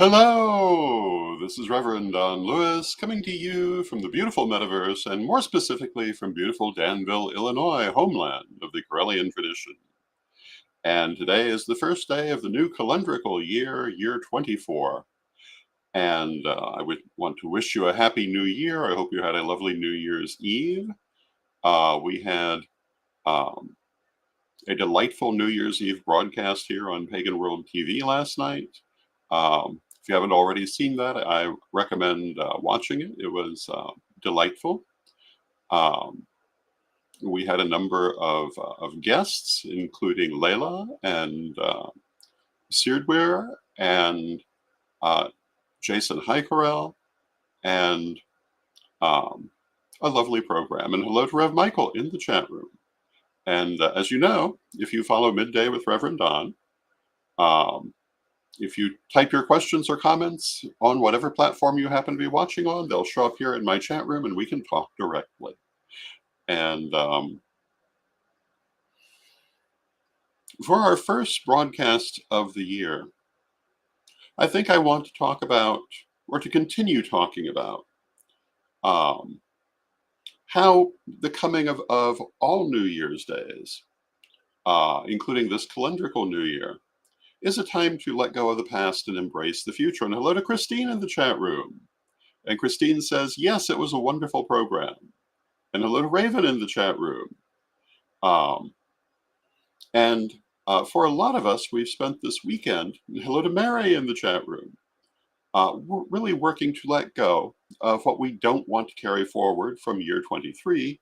Hello, this is Reverend Don Lewis coming to you from the beautiful metaverse and more specifically from beautiful Danville, Illinois, homeland of the Corellian tradition. And today is the first day of the new calendrical year, year 24. And I would want to wish you a happy new year. I hope you had a lovely New Year's Eve. We had um, a delightful New Year's Eve broadcast here on Pagan World TV last night. If you haven't already seen that, I recommend watching it. It was delightful. Um, we had a number of guests, including Layla and Seirdware and uh, Jason Heikerel, and um, a lovely program. And hello to Rev Michael in the chat room. And as you know, if you follow Midday with Reverend Don, um, if you type your questions or comments on whatever platform you happen to be watching on, they'll show up here in my chat room and we can talk directly. And for our first broadcast of the year, I think I want to talk about, or to continue talking about, um, how the coming of all New Year's days, including this calendrical New Year, is a time to let go of the past and embrace the future. And hello to Christine in the chat room. And Christine says, yes, it was a wonderful program. And hello to Raven in the chat room. Um, and for a lot of us, we've spent this weekend, and hello to Mary in the chat room, we're really working to let go of what we don't want to carry forward from year 23.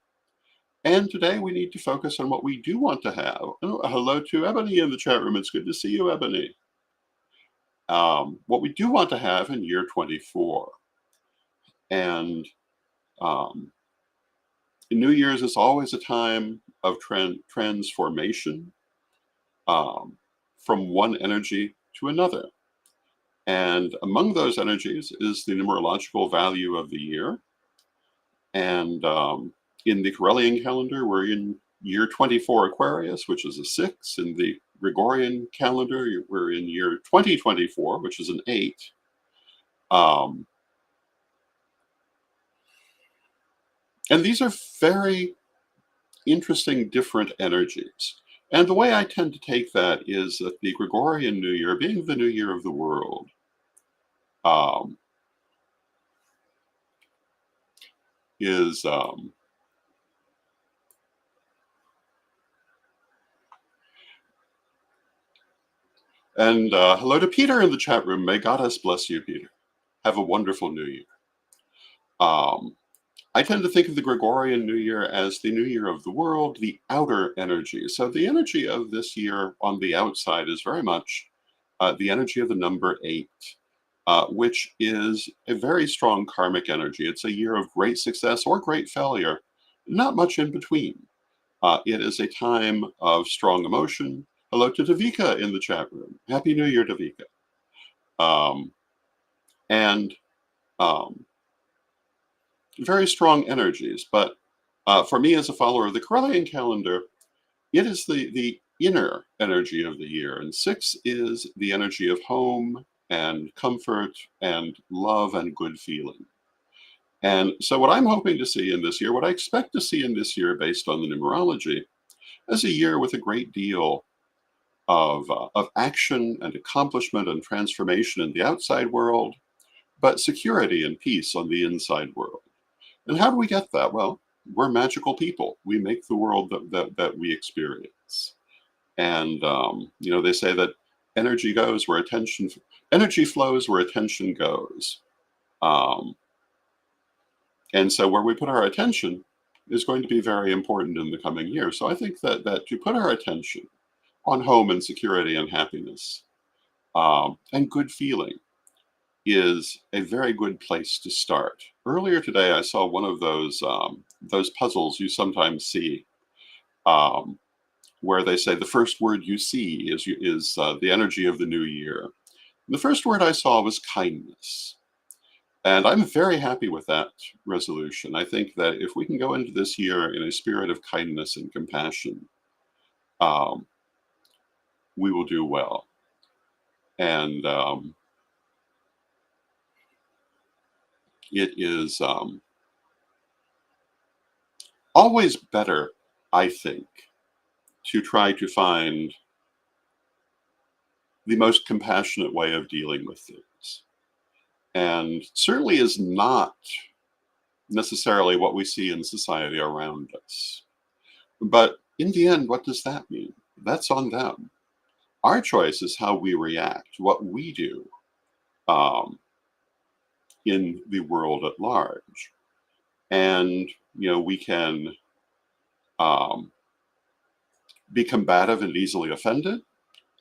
And today we need to focus on what we do want to have. Oh, hello to Ebony in the chat room. It's good to see you, Ebony. What we do want to have in year 24. And New Year's is always a time of transformation from one energy to another. And among those energies is the numerological value of the year. And in the Corellian calendar, we're in year 24 Aquarius, which is a 6. In the Gregorian calendar, we're in year 2024, which is an 8. Um, and these are very interesting, different energies. And the way I tend to take that is that the Gregorian New Year, being the new year of the world, um, is and hello to Peter in the chat room. May Goddess bless you, Peter. Have a wonderful New Year. I tend to think of the Gregorian New Year as the New Year of the world, the outer energy. So the energy of this year on the outside is very much the energy of the number 8, which is a very strong karmic energy. It's a year of great success or great failure, not much in between. It is a time of strong emotion. Hello to Davika in the chat room. Happy New Year, Davika. Um, and um, Very strong energies. But for me, as a follower of the Corellian calendar, it is the inner energy of the year. And 6 is the energy of home and comfort and love and good feeling. And so, what I'm hoping to see in this year, what I expect to see in this year based on the numerology, is a year with a great deal of action and accomplishment and transformation in the outside world, but security and peace on the inside world. And how do we get that? Well, we're magical people. We make the world that we experience. And they say that energy goes where energy flows where attention goes. Um, and so where we put our attention is going to be very important in the coming year. So I think that to put our attention on home and security and happiness and good feeling is a very good place to start. Earlier today, I saw one of those puzzles you sometimes see, um, where they say the first word you see is the energy of the new year. And the first word I saw was kindness, and I'm very happy with that resolution. I think that if we can go into this year in a spirit of kindness and compassion, um, we will do well. And it is always better, I think, to try to find the most compassionate way of dealing with things. And certainly is not necessarily what we see in society around us. But in the end, what does that mean? That's on them. Our choice is how we react, what we do um, in the world at large. And, we can um, be combative and easily offended,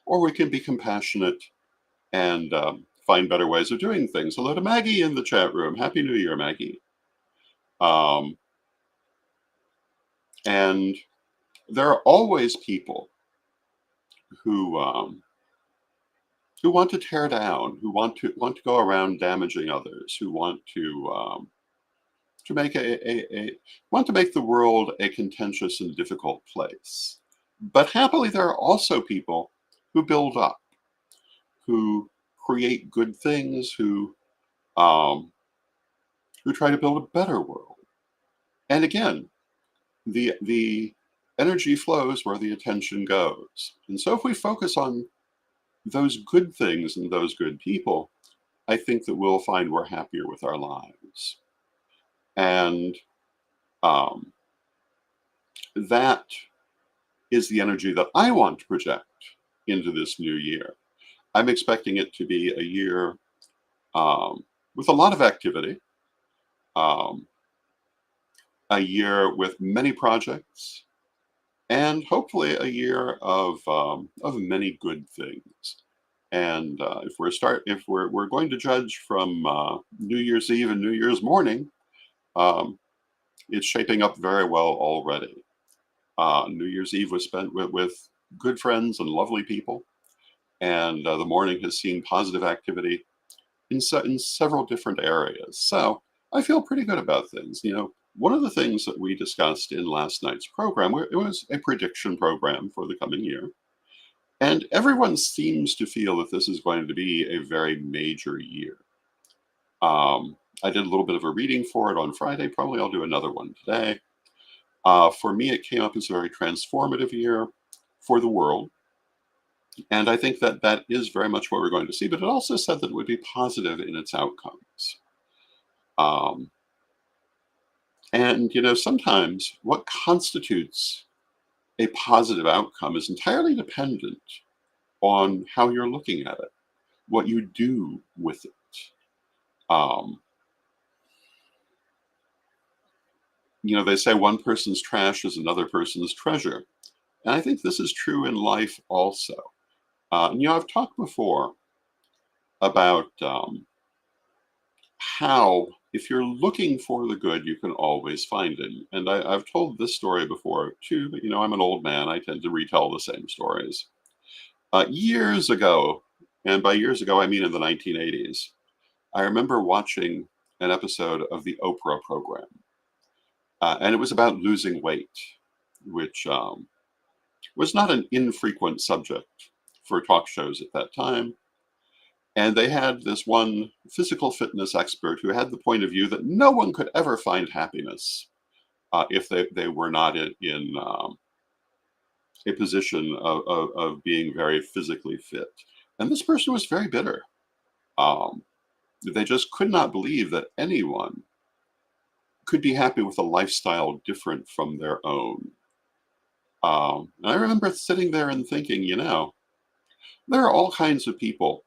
or we can be compassionate and find better ways of doing things. Hello to Maggie in the chat room. Happy New Year, Maggie. Um, and there are always people who who want to tear down, who want to go around damaging others, who to make a want to make the world a contentious and difficult place. But happily, there are also people who build up, who create good things, um, who try to build a better world. And again, the energy flows where the attention goes. And so, if we focus on those good things and those good people, I think that we'll find we're happier with our lives. And um, that is the energy that I want to project into this new year. I'm expecting it to be a year with a lot of activity, um, a year with many projects, and hopefully a year of many good things. And if we're going to judge from New Year's Eve and New Year's morning, um, it's shaping up very well already. New Year's Eve was spent with good friends and lovely people, and the morning has seen positive activity in several different areas. So I feel pretty good about things. One of the things that we discussed in last night's program, it was a prediction program for the coming year, and everyone seems to feel that this is going to be a very major year. I did a little bit of a reading for it on Friday. Probably I'll do another one today. For me, it came up as a very transformative year for the world. And I think that that is very much what we're going to see. But it also said that it would be positive in its outcomes. Um, and, sometimes what constitutes a positive outcome is entirely dependent on how you're looking at it, what you do with it. Um, they say one person's trash is another person's treasure. And I think this is true in life also. I've talked before about how, if you're looking for the good, you can always find it. And I've told this story before too, but I'm an old man. I tend to retell the same stories. Years ago, and by years ago, I mean in the 1980s, I remember watching an episode of the Oprah program. And it was about losing weight, which was not an infrequent subject for talk shows at that time. And they had this one physical fitness expert who had the point of view that no one could ever find happiness if they were not in a position of being very physically fit. And this person was very bitter. Um, they just could not believe that anyone could be happy with a lifestyle different from their own. And I remember sitting there and thinking, there are all kinds of people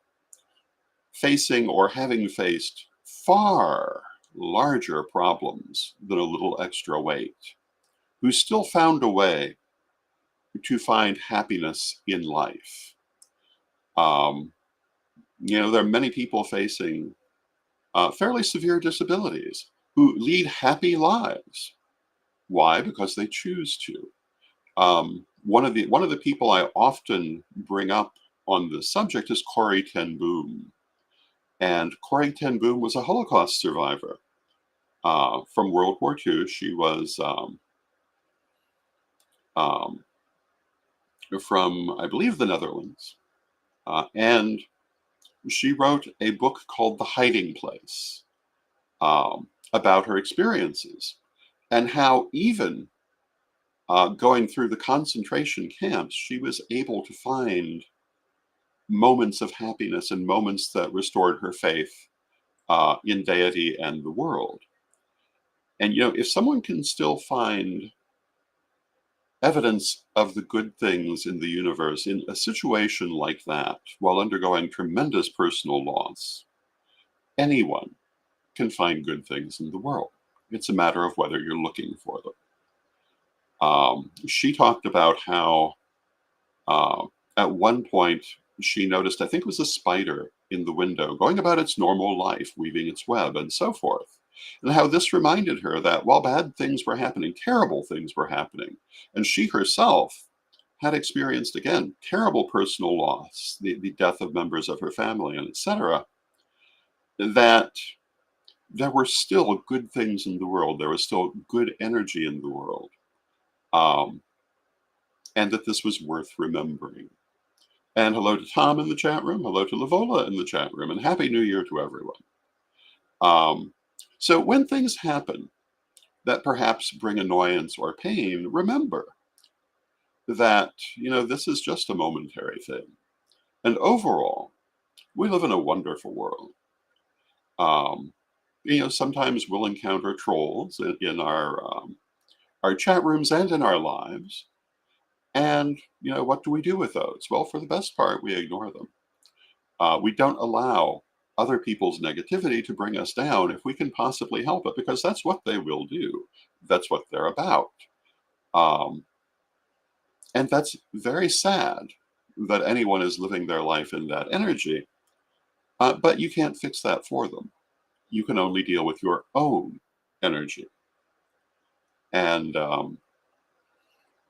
facing or having faced far larger problems than a little extra weight, who still found a way to find happiness in life. Um, there are many people facing fairly severe disabilities who lead happy lives. Why? Because they choose to. One of the people I often bring up on this subject is Corrie Ten Boom. And Corrie Ten Boom was a Holocaust survivor from World War II. She was um, from, I believe, the Netherlands. And she wrote a book called The Hiding Place. about her experiences and how even going through the concentration camps, she was able to find moments of happiness and moments that restored her faith in deity and the world. And if someone can still find evidence of the good things in the universe in a situation like that while undergoing tremendous personal loss, anyone can find good things in the world. It's a matter of whether you're looking for them. She talked about how uh, at one point she noticed, I think it was a spider in the window, going about its normal life, weaving its web and so forth. And how this reminded her that while bad things were happening, terrible things were happening. And she herself had experienced, again, terrible personal loss, the death of members of her family, and etc., that there were still good things in the world. There was still good energy in the world. Um, and that this was worth remembering. And hello to Tom in the chat room. Hello to Lavola in the chat room. And Happy New Year to everyone. Um, so when things happen that perhaps bring annoyance or pain, remember that, this is just a momentary thing. And overall, we live in a wonderful world. Um, sometimes we'll encounter trolls in our chat rooms and in our lives. And, what do we do with those? Well, for the best part, we ignore them. We don't allow other people's negativity to bring us down if we can possibly help it, because that's what they will do. That's what they're about. Um, and that's very sad that anyone is living their life in that energy, but you can't fix that for them. You can only deal with your own energy. And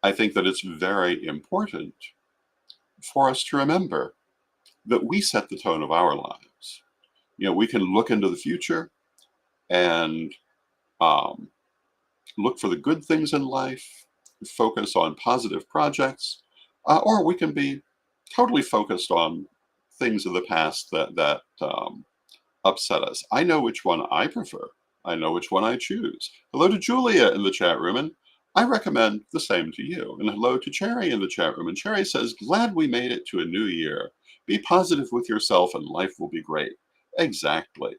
I think that it's very important for us to remember that we set the tone of our lives. We can look into the future and um, look for the good things in life, focus on positive projects, or we can be totally focused on things of the past that upset us. I know which one I prefer. I know which one I choose. Hello to Julia in the chat room, and I recommend the same to you. And hello to Cherry in the chat room. And Cherry says, glad we made it to a new year. Be positive with yourself and life will be great. Exactly.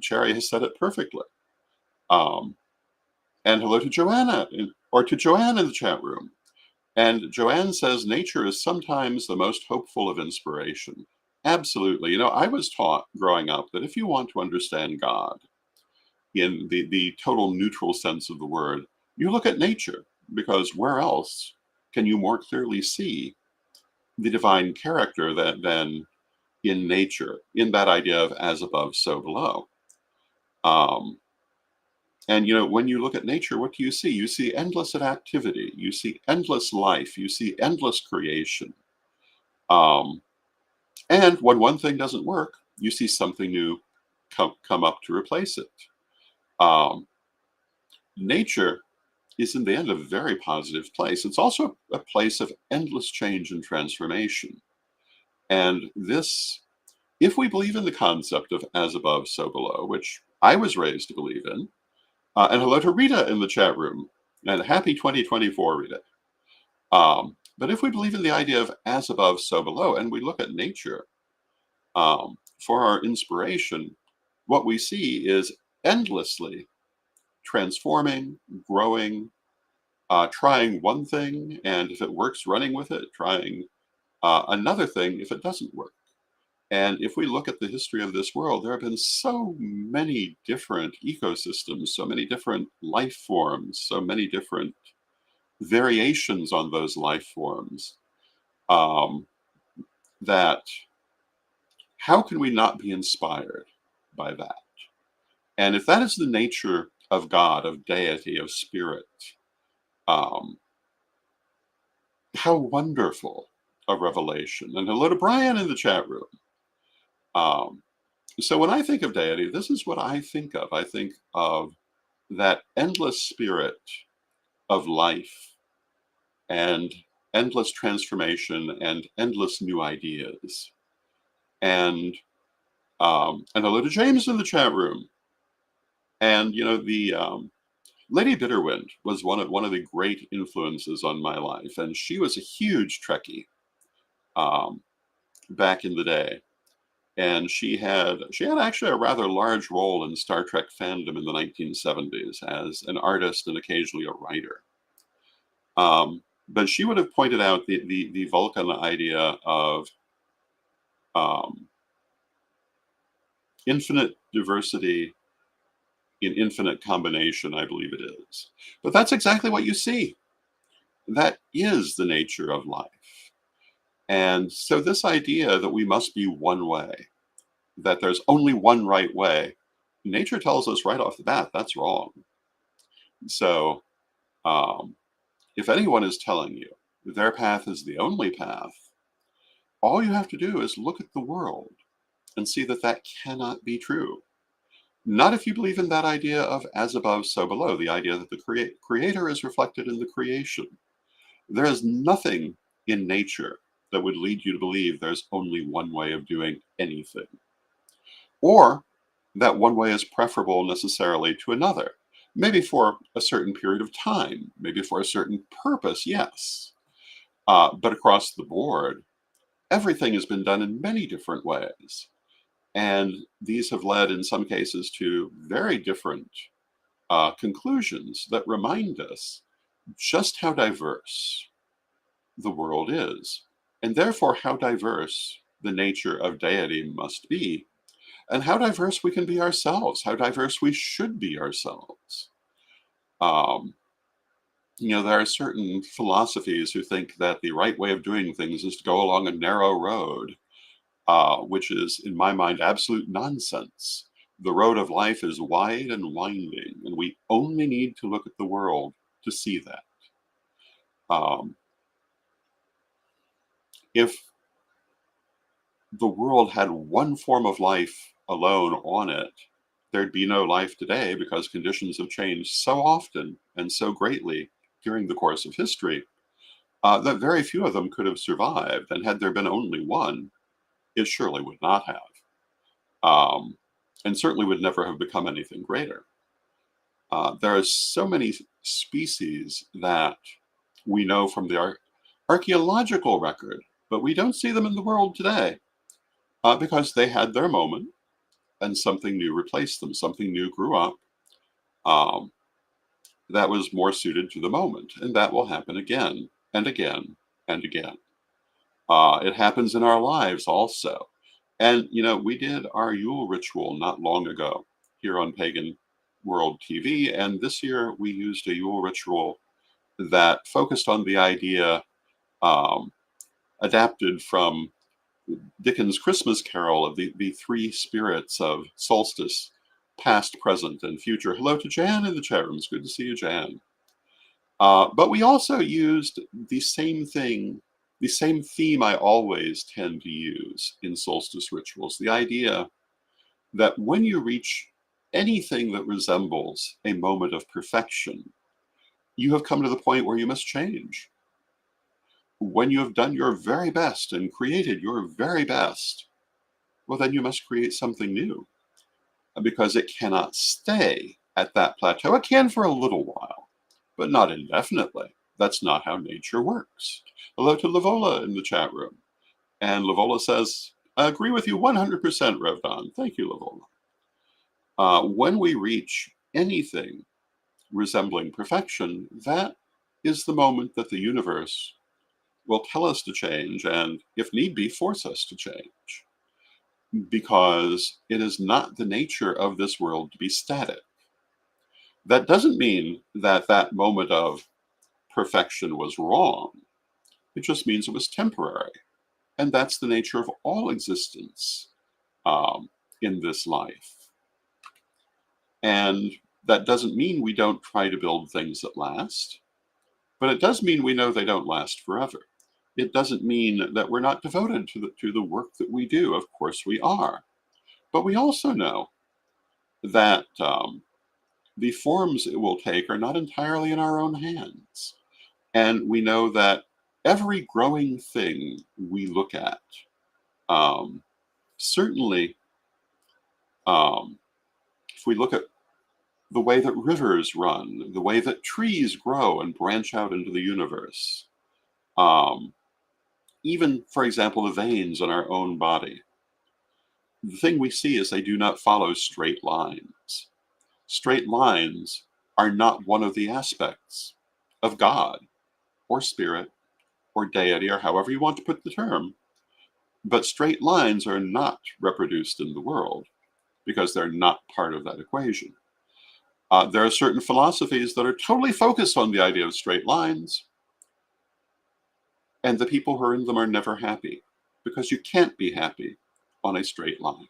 Cherry has said it perfectly. Um, and hello to Joanna, or to Joanne in the chat room. And Joanne says, nature is sometimes the most hopeful of inspiration. Absolutely. I was taught growing up that if you want to understand God in the total neutral sense of the word, you look at nature, because where else can you more clearly see the divine character than in nature, in that idea of as above, so below? Um, And when you look at nature, what do you see? You see endless activity. You see endless life. You see endless creation. Um, and when one thing doesn't work, you see something new come up to replace it. Um, Nature is in the end a very positive place. It's also a place of endless change and transformation. And this, if we believe in the concept of as above, so below, which I was raised to believe in, and hello to Rita in the chat room. And happy 2024, Rita. But if we believe in the idea of as above, so below, and we look at nature for our inspiration, what we see is endlessly transforming, growing, trying one thing, and if it works, running with it, trying another thing if it doesn't work. And if we look at the history of this world, there have been so many different ecosystems, so many different life forms, so many different variations on those life forms, um, that how can we not be inspired by that? And if that is the nature of God, of deity, of spirit, um, how wonderful a revelation. And hello to Brian in the chat room. Um, so when I think of deity, this is what I think of. I think of that endless spirit of life and endless transformation and endless new ideas. And And hello to James in the chat room. And the Lady Bitterwind was one of the great influences on my life, and she was a huge Trekkie um, back in the day. And she had actually a rather large role in Star Trek fandom in the 1970s as an artist and occasionally a writer. But she would have pointed out the Vulcan idea of um, infinite diversity in infinite combination, I believe it is. But that's exactly what you see. That is the nature of life. And so, this idea that we must be one way, that there's only one right way, nature tells us right off the bat that's wrong. So, um, if anyone is telling you their path is the only path, all you have to do is look at the world and see that that cannot be true. Not if you believe in that idea of as above, so below, the idea that the creator is reflected in the creation. There is nothing in nature that would lead you to believe there's only one way of doing anything, or that one way is preferable necessarily to another. Maybe for a certain period of time, maybe for a certain purpose, yes. But across the board, everything has been done in many different ways. And these have led, in some cases, to very different conclusions that remind us just how diverse the world is, and therefore how diverse the nature of deity must be, and how diverse we can be ourselves, how diverse we should be ourselves. Um, there are certain philosophies who think that the right way of doing things is to go along a narrow road, which is, in my mind, absolute nonsense. The road of life is wide and winding, and we only need to look at the world to see that. Um, if the world had one form of life alone on it, there'd be no life today because conditions have changed so often and so greatly during the course of history that very few of them could have survived. And had there been only one, it surely would not have, um, and certainly would never have become anything greater. There are so many species that we know from the archaeological record, but we don't see them in the world today because they had their moment and something new replaced them. Something new grew up um, that was more suited to the moment. And that will happen again and again and again. It happens in our lives also. And, we did our Yule ritual not long ago here on Pagan World TV. And this year we used a Yule ritual that focused on the idea um, adapted from Dickens' Christmas Carol of the three spirits of solstice, past, present, and future. Hello to Jan in the chat room. It's good to see you, Jan. But we also used the same thing, the same theme I always tend to use in solstice rituals, the idea that when you reach anything that resembles a moment of perfection, you have come to the point where you must change. When you have done your very best and created your very best, well, then you must create something new because it cannot stay at that plateau. It can for a little while, but not indefinitely. That's not how nature works. Hello to Lavola in the chat room. And Lavola says, I agree with you 100%, Revdon. Thank you, Lavola. When we reach anything resembling perfection, that is the moment that the universe will tell us to change and, if need be, force us to change. Because it is not the nature of this world to be static. That doesn't mean that that moment of perfection was wrong. It just means it was temporary. And that's the nature of all existence in this life. And that doesn't mean we don't try to build things that last, but it does mean we know they don't last forever. It doesn't mean that we're not devoted to the work that we do. Of course we are. But we also know that the forms it will take are not entirely in our own hands. And we know that every growing thing we look at, certainly Um, if we look at the way that rivers run, the way that trees grow and branch out into the universe, um, even, for example, the veins in our own body, the thing we see is they do not follow straight lines. Straight lines are not one of the aspects of God or spirit or deity or however you want to put the term. But straight lines are not reproduced in the world because they're not part of that equation. There are certain philosophies that are totally focused on the idea of straight lines, and the people who are in them are never happy because you can't be happy on a straight line.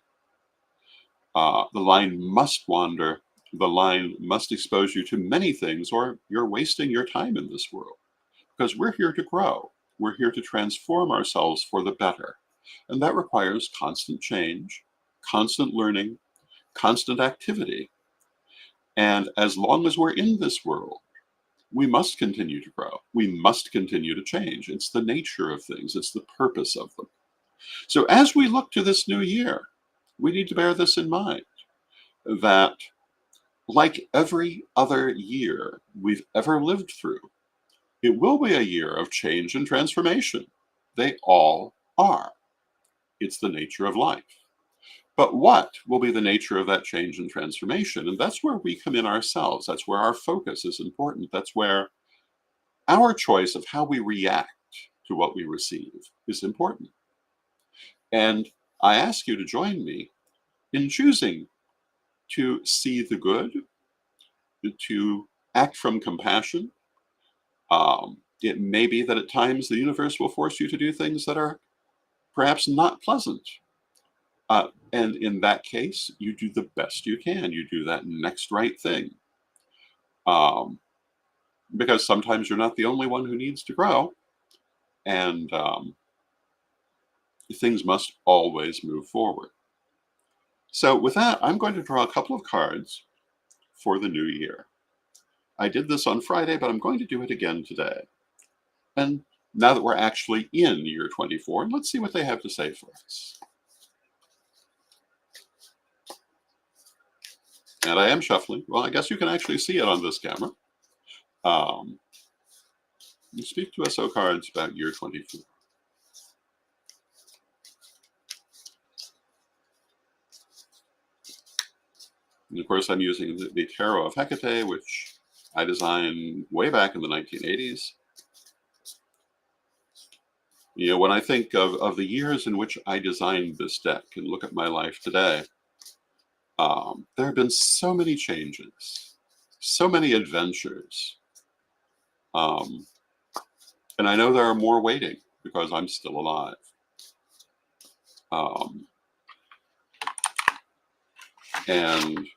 The line must wander. The line must expose you to many things, or you're wasting your time in this world. Because we're here to grow. We're here to transform ourselves for the better. And that requires constant change, constant learning, constant activity. And as long as we're in this world, we must continue to grow. We must continue to change. It's the nature of things, it's the purpose of them. So as we look to this new year, we need to bear this in mind that, like every other year we've ever lived through, it will be a year of change and transformation. They all are. It's the nature of life. But what will be the nature of that change and transformation? And that's where we come in ourselves. That's where our focus is important. That's where our choice of how we react to what we receive is important. And I ask you to join me in choosing to see the good, to act from compassion. It may be that at times the universe will force you to do things that are perhaps not pleasant. And in that case, you do the best you can. You do that next right thing. Um, because sometimes you're not the only one who needs to grow. And things must always move forward. So with that, I'm going to draw a couple of cards for the new year. I did this on Friday, but I'm going to do it again today. And now that we're actually in year 24, let's see what they have to say for us. And I am shuffling. Well, I guess you can actually see it on this camera. You speak to us, O cards, about year 24. And of course, I'm using the Tarot of Hecate, which I designed way back in the 1980s. You know, when I think of the years in which I designed this deck and look at my life today, there have been so many changes, so many adventures. And I know there are more waiting because I'm still alive. And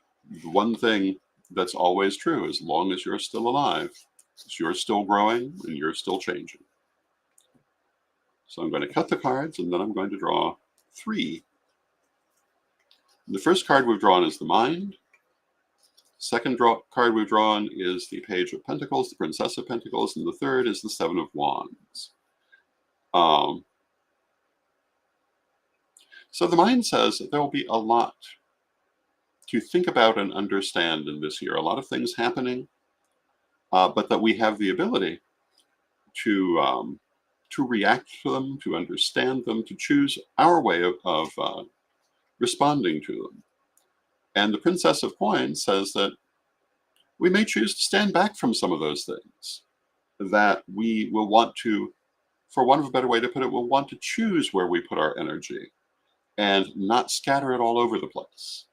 one thing that's always true, as long as you're still alive, is you're still growing and you're still changing. So I'm going to cut the cards and then I'm going to draw 3. The first card we've drawn is the Mind. Second card we've drawn is the Page of Pentacles, the Princess of Pentacles, and the third is the Seven of Wands. So the Mind says that there will be a lot to think about and understand in this year, a lot of things happening, but that we have the ability to react to them, to understand them, to choose our way of responding to them. And the Princess of Coins says that we may choose to stand back from some of those things, that we will want to, for want of a better way to put it, we'll want to choose where we put our energy and not scatter it all over the place.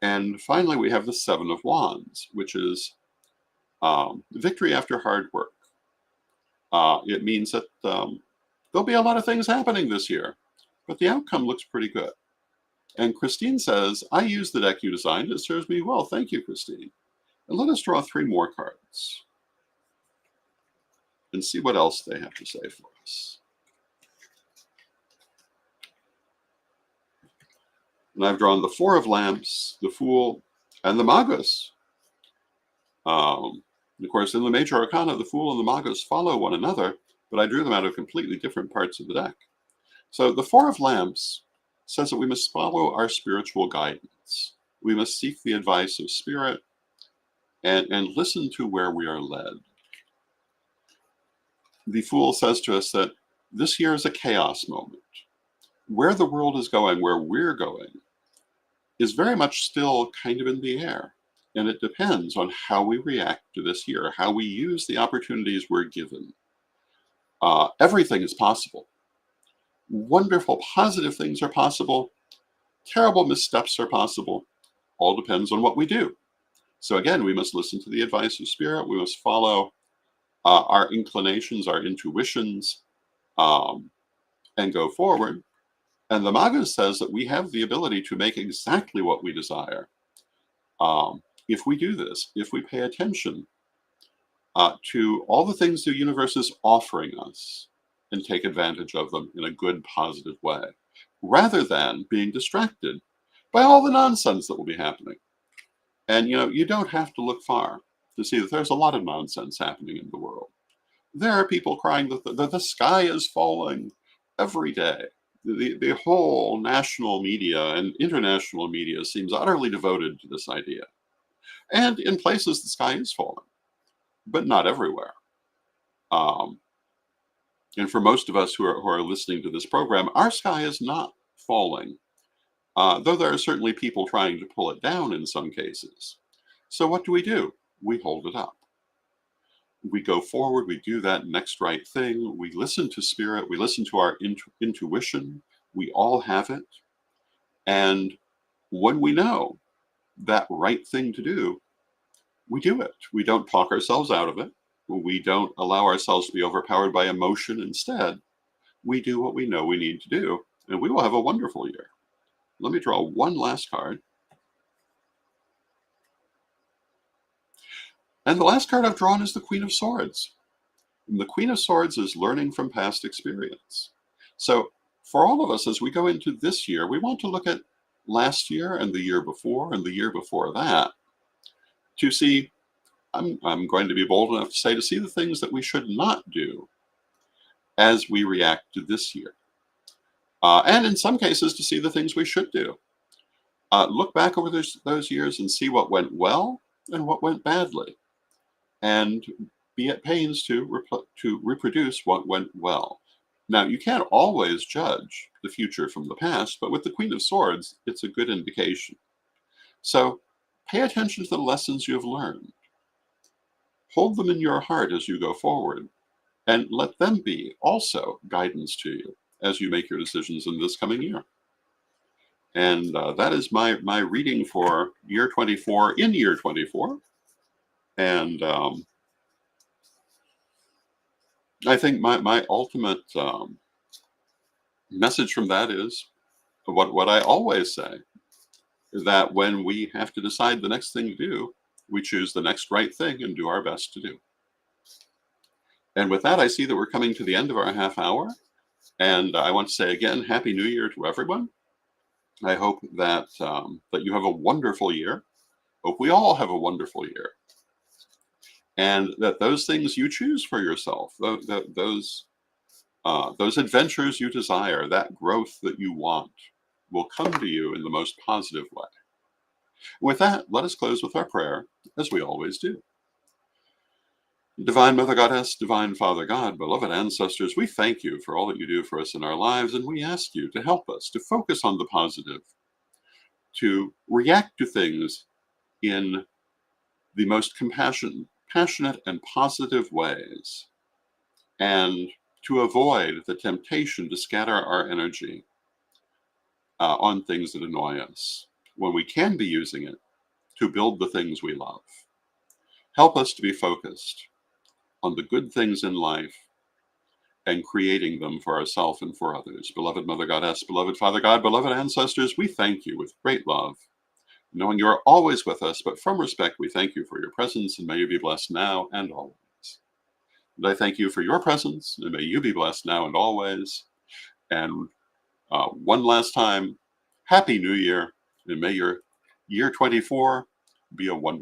And finally, we have the Seven of Wands, which is victory after hard work. It means that there'll be a lot of things happening this year, but the outcome looks pretty good. And Christine says, I use the deck you designed. It serves me well. Thank you, Christine. And let us draw 3 more cards and see what else they have to say for us. And I've drawn the Four of Lamps, the Fool, and the Magus. Of course, in the major arcana, the Fool and the Magus follow one another, but I drew them out of completely different parts of the deck. So the Four of Lamps says that we must follow our spiritual guidance. We must seek the advice of spirit and listen to where we are led. The Fool says to us that this year is a chaos moment. Where the world is going, where we're going, is very much still kind of in the air. And it depends on how we react to this year, how we use the opportunities we're given. Everything is possible. Wonderful, positive things are possible. Terrible missteps are possible. All depends on what we do. So again, we must listen to the advice of spirit. We must follow our inclinations, our intuitions, and go forward. And the Maga says that we have the ability to make exactly what we desire. If we do this, if we pay attention to all the things the universe is offering us and take advantage of them in a good, positive way, rather than being distracted by all the nonsense that will be happening. And you don't have to look far to see that there's a lot of nonsense happening in the world. There are people crying that the sky is falling every day. The whole national media and international media seems utterly devoted to this idea. And in places, the sky is falling, but not everywhere. And for most of us who are listening to this program, our sky is not falling, though there are certainly people trying to pull it down in some cases. So what do? We hold it up. We go forward, we do that next right thing, we listen to spirit, we listen to our intuition, we all have it. And when we know that right thing to do, we do it. We don't talk ourselves out of it. We don't allow ourselves to be overpowered by emotion. Instead, we do what we know we need to do, and we will have a wonderful year. Let me draw one last card. And the last card I've drawn is the Queen of Swords. And the Queen of Swords is learning from past experience. So for all of us, as we go into this year, we want to look at last year and the year before and the year before that to see, I'm going to be bold enough to say, to see the things that we should not do as we react to this year. And in some cases, to see the things we should do. Look back over those years and see what went well and what went badly. And be at pains to reproduce what went well. Now, you can't always judge the future from the past, but with the Queen of Swords, it's a good indication. So pay attention to the lessons you have learned. Hold them in your heart as you go forward, and let them be also guidance to you as you make your decisions in this coming year. And that is my reading for year 24 in year 24. And I think my ultimate message from that is what I always say, is that when we have to decide the next thing to do, we choose the next right thing and do our best to do. And with that, I see that we're coming to the end of our half hour. And I want to say again, Happy New Year to everyone. I hope that that you have a wonderful year. Hope we all have a wonderful year. And that those things you choose for yourself, those adventures you desire, that growth that you want, will come to you in the most positive way. With that, let us close with our prayer, as we always do. Divine Mother Goddess, Divine Father God, beloved ancestors, we thank you for all that you do for us in our lives, and we ask you to help us to focus on the positive, to react to things in the most passionate and positive ways, and to avoid the temptation to scatter our energy on things that annoy us, when we can be using it to build the things we love. Help us to be focused on the good things in life and creating them for ourselves and for others. Beloved Mother Goddess, beloved Father God, beloved ancestors, we thank you with great love, knowing you are always with us, but from respect, we thank you for your presence, and may you be blessed now and always. And I thank you for your presence, and may you be blessed now and always. And one last time, Happy New Year, and may your year 24 be a wonderful